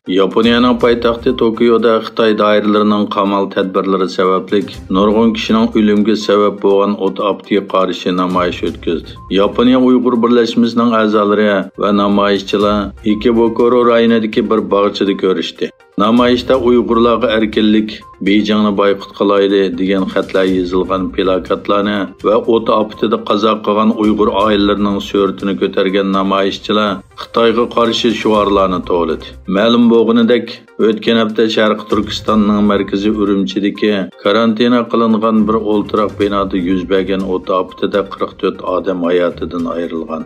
Yaponiyaning poytaxti Tokioda Xitoy doiralarining qamal tadbirlari sababli nurg'un kishining o'limiga sabab bo'lgan o't aptiga qarshi namoyish o'tkazdi. Yaponiya Uyg'ur birlashmasining a'zolari va namoyishchilar Ikebukuro rayonidagi bir bog'chada ko'rishdi. Namoyishda Uyg'urlarga erkinlik, Beijingni boyqut qilayli degan xatlar yozilgan plakatlarni va o't aptida qazo qilgan Uyg'ur oilalarining suratini ko'targan namoyishchilar Xitoyga qarshi shiorlarni to'ladi. Ma'lum bo'lganidek, o'tgan hafta Sharq Turkistonning markazi Urumchidagi karantina qilingan bir o'ltiroq binoda yuz bergan o't aptida 44 odam hayotidan ayrilgan.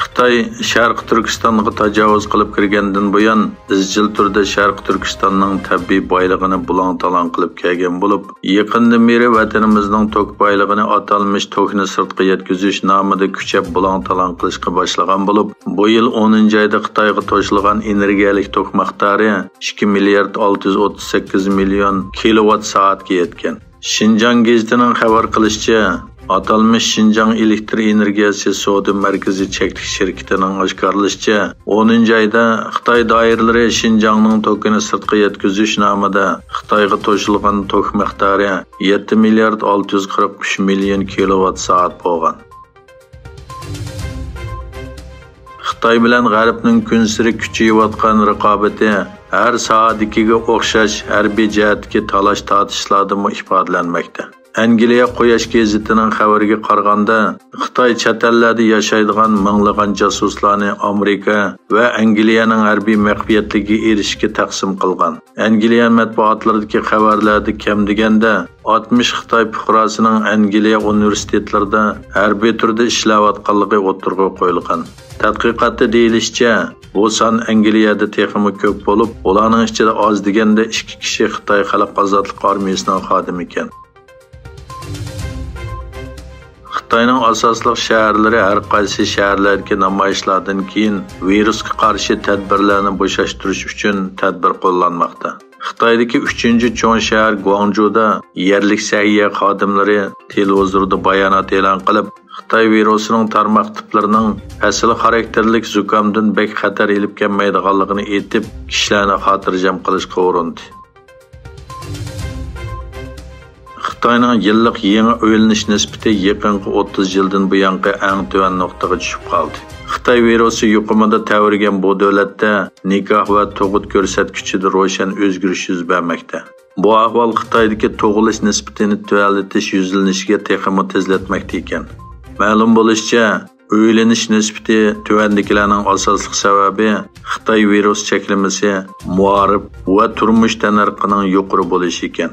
Xitoy Sharq Turkistonga tajovuz qilib kirgandan buyon izchil turda Sharq Turkistonning tabiiy boyligini bulang-talang qilib kelgan bo'lib, yaqindan beri vatanimizning tok boyligini atalmış tokni sirtqa yetkazish nomida kuchab bulang-talang qilishga boshlagan bo'lib, bu yil 10-oyda Xitoyga to'shilgan energiyalik tok miqdori 2 milliard 638 million kilowatt soatga yetgan. Xinjiang gazetining xabar qilishicha, atalmış Xinjiang elektr energiyasi savdo markazi cheklik shirkatining oshkorlashicha 10-oyda Xitoy doiralari Xinjiangning tokini sirtqa yetkazish nomida Xitoyga to'shilgan tok miqdori 7 milliard 643 million kilowatt soat bo'lgan. Xitoy bilan G'arbning kun siri kuchayayotgan raqobati har soatiga o'xshash harbiy jihatga talash-tortishlarda ifodalanmoqda. Angliya Quyosh gazetining xabariga qaraganda, Xitoy chet ellarda yashaydigan minglagan jasuslarni Amerika va Angliyaning harbiy maxfiyatligi erishishga taqsim qilgan. Angliya matbuotlaridagi xabarlarda kam deganda 60 Xitoy fuqarosining Angliya universitetlarida harbiy turda ishlayotganligi o'tirg'i qo'yilgan. Tadqiqotda deyilishicha, bu son Angliyada texmi ko'p bo'lib, ularning ichida oz deganda 2 kishi Xitoy xalq ozodlik armiyasining xodimi ekan. Xitoyning asosli shaharlari har qaysi shaharlardagi namoyishlardan keyin virusga qarshi tadbirlarni bo'shashtirish uchun tadbir qo'llanmoqda. Xitoydagi 3-cho'ng shahar Guangzhouda yerlik sahiya xodimlari televizorda bayonot e'lon qilib, Xitoy virusining tarmoq tiplarining asl xarakterlik zukamdan bek xatar elib kelmaydiganligini aytib, kishilarni xotirjam qilishga urindi. Xitoyning yillik yangi o'linish nisbati yaqinqi 30 yildan buyongi eng tuvan nuqtaga tushib qoldi. Xitoy virusi yuqumida tavirgan bu davlatda nikoh va tug'ut ko'rsatkichida ro'shan o'zgarish yuz bermoqda. Bu ahvol Xitoydagi tug'ilish nisbatini tuvalatish yuzlanishiga texmi tezlatmoqda ekan. Ma'lum bo'lishicha, o'linish nisbati tuvandikilarning asosli sababi Xitoy virus cheklamasi, muarif va turmush tanarqining yuqori bo'lishi ekan.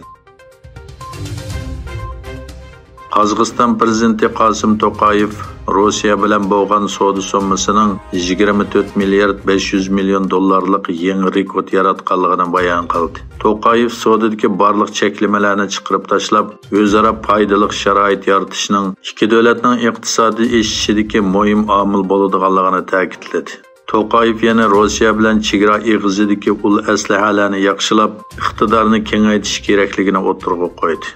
Qozog'iston prezidenti Qosim To'qayev Rossiya bilan bo'lgan savdo summasining 24 milliard 500 million dollarlik yangi rekord yaratganligini bayon qildi. To'qayev savdodagi barliq cheklamalarni chiqarib tashlab, o'zaro foydali sharoit yaratishning ikki davlatning iqtisodiy o'sishidagi muhim omil bo'ladiganligini ta'kidladi. To'qayev yana Rossiya bilan chegara eg'izidagi ul aslahalarni yaxshilab, iqtidorni kengaytirish kerakligini o'tirg'i qo'ydi.